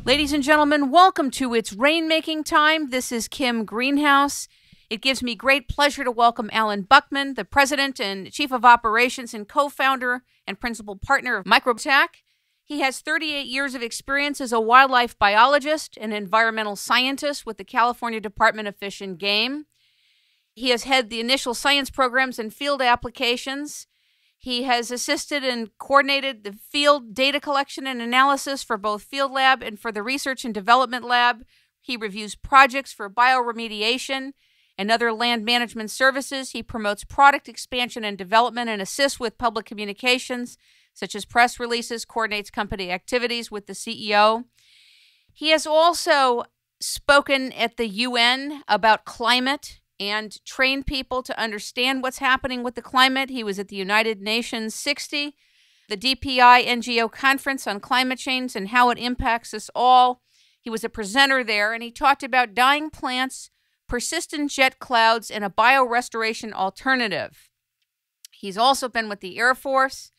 Ladies and gentlemen, welcome to It's Rainmaking Time. This is Kim Greenhouse. It gives me great pleasure to welcome Allan Buckman, the President and Chief of Operations and co-founder and principal partner of Microbetech. He has 38 years of experience as a wildlife biologist and environmental scientist with the California Department of Fish and Game. He has had the initial science programs and field applications. He has assisted and coordinated the field data collection and analysis for both Field Lab and for the Research and Development Lab. He reviews projects for bioremediation and other land management services. He promotes product expansion and development and assists with public communications, such as press releases, coordinates company activities with the CEO. He has also spoken at the UN about climate and train people to understand what's happening with the climate. He was at the United Nations 60, the DPI NGO Conference on climate change and how it impacts us all. He was a presenter there, and he talked about dying plants, persistent jet clouds, and a biorestoration alternative. He's also been with the Air Force.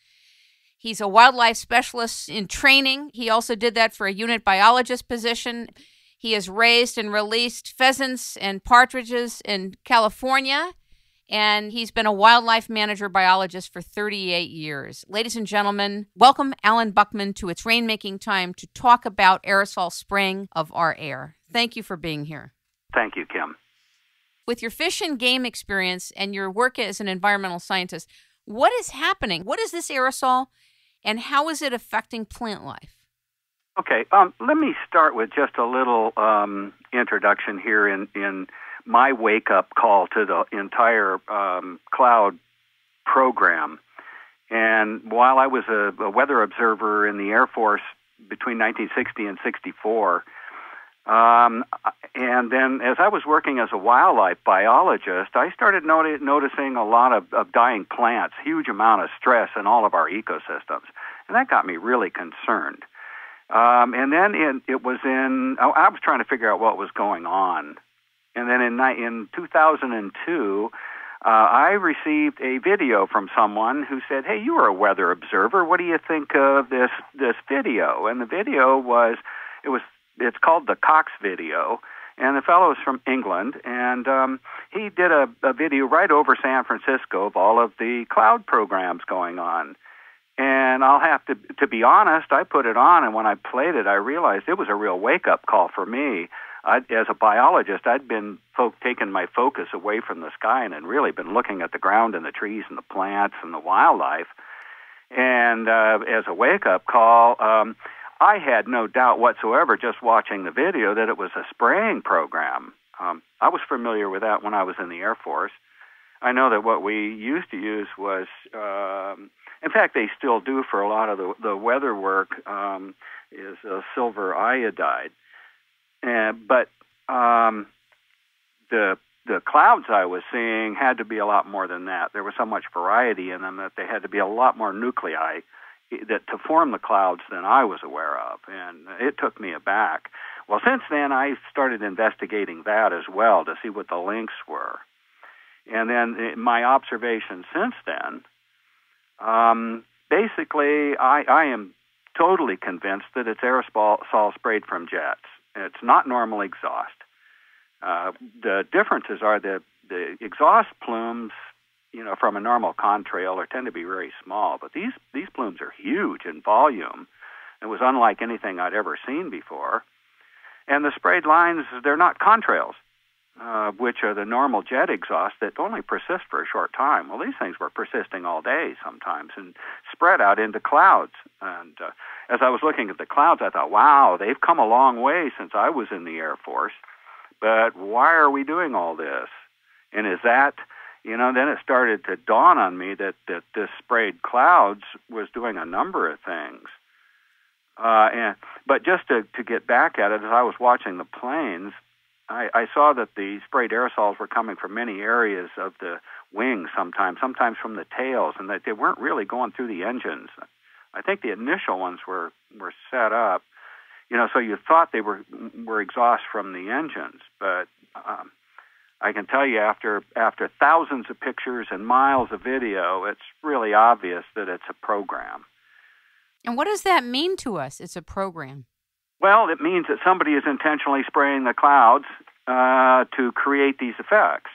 He's a wildlife specialist in training. He also did that for a unit biologist position. He has raised and released pheasants and partridges in California, and he's been a wildlife manager biologist for 38 years. Ladies and gentlemen, welcome Allan Buckman to It's Rainmaking Time to talk about aerosol spraying of our air. Thank you for being here. Thank you, Kim. With your fish and game experience and your work as an environmental scientist, what is happening? What is this aerosol, and how is it affecting plant life? Okay, let me start with just a little introduction here in my wake-up call to the entire cloud program. And while I was a weather observer in the Air Force between 1960 and 64, and then as I was working as a wildlife biologist, I started noticing a lot of dying plants, huge amount of stress in all of our ecosystems. And that got me really concerned. And then I was trying to figure out what was going on. And then in 2002, I received a video from someone who said, "Hey, you are a weather observer. What do you think of this video?" And the video it's called the Cox video. And the fellow is from England, and he did a video right over San Francisco of all of the cloud programs going on. And I'll have to be honest, I put it on, and when I played it, I realized it was a real wake-up call for me. As a biologist, I'd been taking my focus away from the sky and had really been looking at the ground and the trees and the plants and the wildlife. And as a wake-up call, I had no doubt whatsoever just watching the video that it was a spraying program. I was familiar with that when I was in the Air Force. I know that what we used to use was... in fact, they still do for a lot of the weather work, is silver iodide. But the clouds I was seeing had to be a lot more than that. There was so much variety in them that they had to be a lot more nuclei to form the clouds than I was aware of. And it took me aback. Well, since then, I started investigating that as well to see what the links were. And then my observations since then, basically, I am totally convinced that it's aerosol sprayed from jets. It's not normal exhaust. The differences are the exhaust plumes, from a normal contrail tend to be very small, but these plumes are huge in volume. It was unlike anything I'd ever seen before. And the sprayed lines, they're not contrails, which are the normal jet exhaust that only persist for a short time. Well, these things were persisting all day sometimes and spread out into clouds. And as I was looking at the clouds, I thought, wow, they've come a long way since I was in the Air Force. But why are we doing all this? And is that, then it started to dawn on me that this sprayed clouds was doing a number of things. But just to get back at it, as I was watching the planes, I saw that the sprayed aerosols were coming from many areas of the wings sometimes from the tails, and that they weren't really going through the engines. I think the initial ones were set up, so you thought they were exhaust from the engines. But I can tell you after thousands of pictures and miles of video, it's really obvious that it's a program. And what does that mean to us? It's a program. Well, it means that somebody is intentionally spraying the clouds to create these effects.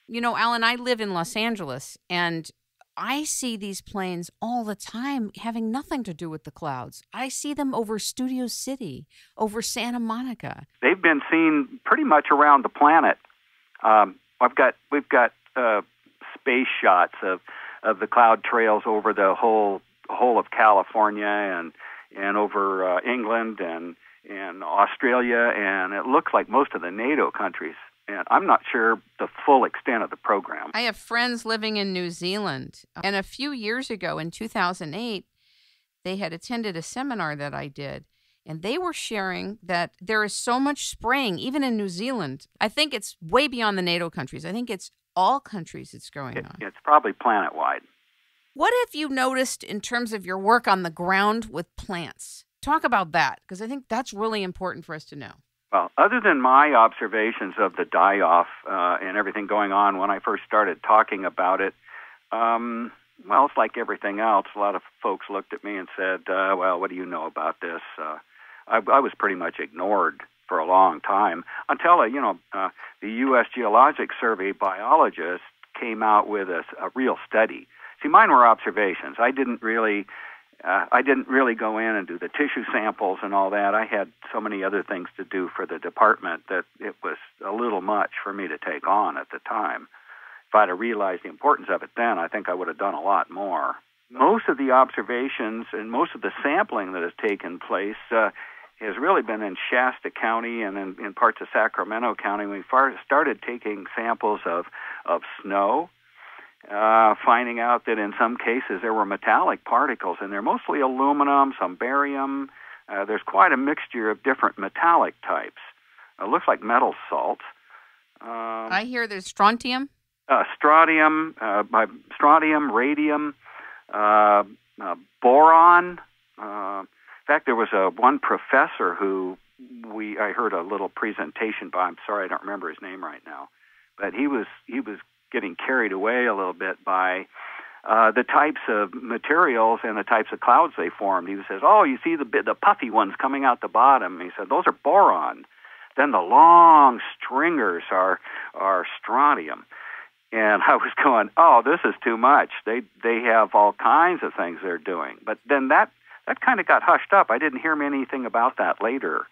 You know, Allan, I live in Los Angeles, and I see these planes all the time having nothing to do with the clouds. I see them over Studio City, over Santa Monica. They've been seen pretty much around the planet. We've got space shots of the cloud trails over the whole of California and over England and Australia, and it looks like most of the NATO countries. And I'm not sure the full extent of the program. I have friends living in New Zealand, and a few years ago in 2008, they had attended a seminar that I did, and they were sharing that there is so much spraying, even in New Zealand. I think it's way beyond the NATO countries. I think it's all countries it's going on. It's probably planet-wide. What have you noticed in terms of your work on the ground with plants? Talk about that, because I think that's really important for us to know. Well, other than my observations of the die-off and everything going on when I first started talking about it, well, it's like everything else. A lot of folks looked at me and said, well, what do you know about this? I was pretty much ignored for a long time until, the U.S. Geologic Survey biologist came out with a real study. See, mine were observations. I didn't really go in and do the tissue samples and all that. I had so many other things to do for the department that it was a little much for me to take on at the time. If I'd have realized the importance of it then, I think I would have done a lot more. Most of the observations and most of the sampling that has taken place has really been in Shasta County and in parts of Sacramento County. We started taking samples of snow, finding out that in some cases there were metallic particles in there, mostly aluminum, some barium. There's quite a mixture of different metallic types. It looks like metal salts. I hear there's strontium. Strontium, radium, boron. In fact, there was one professor who I heard a little presentation by. I'm sorry, I don't remember his name right now, but he was getting carried away a little bit by the types of materials and the types of clouds they formed. He says, "Oh, you see the puffy ones coming out the bottom." He said, "Those are boron. Then the long stringers are strontium." And I was going, "Oh, this is too much. They have all kinds of things they're doing." But then that kind of got hushed up. I didn't hear anything about that later.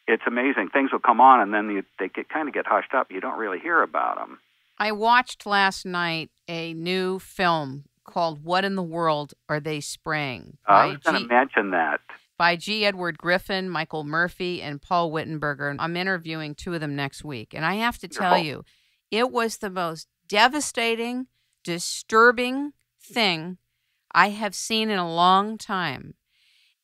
It's amazing. Things will come on, and then they kind of get hushed up. You don't really hear about them. I watched last night a new film called What in the World Are They Spraying? I was going to mention that. By G. Edward Griffin, Michael Murphy, and Paul Wittenberger. I'm interviewing two of them next week. And I have to tell you, it was the most devastating, disturbing thing I have seen in a long time.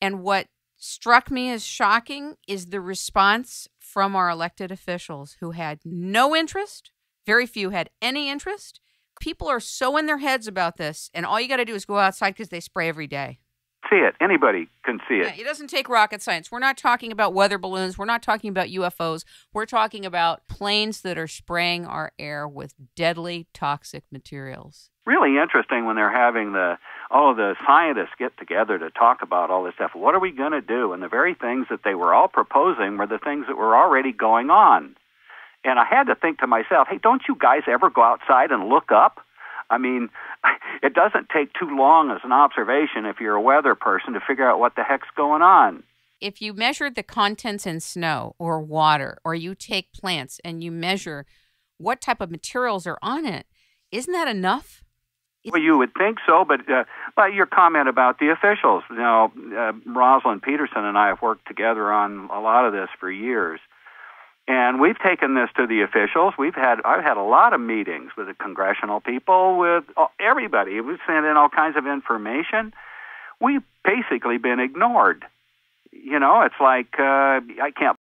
And what struck me as shocking is the response from our elected officials who had no interest. Very few had any interest. People are so in their heads about this, and all you got to do is go outside because they spray every day. See it. Anybody can see it. Yeah, it doesn't take rocket science. We're not talking about weather balloons. We're not talking about UFOs. We're talking about planes that are spraying our air with deadly toxic materials. Really interesting when they're having all of the scientists get together to talk about all this stuff. What are we going to do? And the very things that they were all proposing were the things that were already going on. And I had to think to myself, hey, don't you guys ever go outside and look up? I mean, it doesn't take too long as an observation if you're a weather person to figure out what the heck's going on. If you measured the contents in snow or water, or you take plants and you measure what type of materials are on it, isn't that enough? Well, you would think so, but your comment about the officials, Rosalind Peterson and I have worked together on a lot of this for years. And we've taken this to the officials. I've had a lot of meetings with the congressional people, with everybody. We've sent in all kinds of information. We've basically been ignored. It's like I can't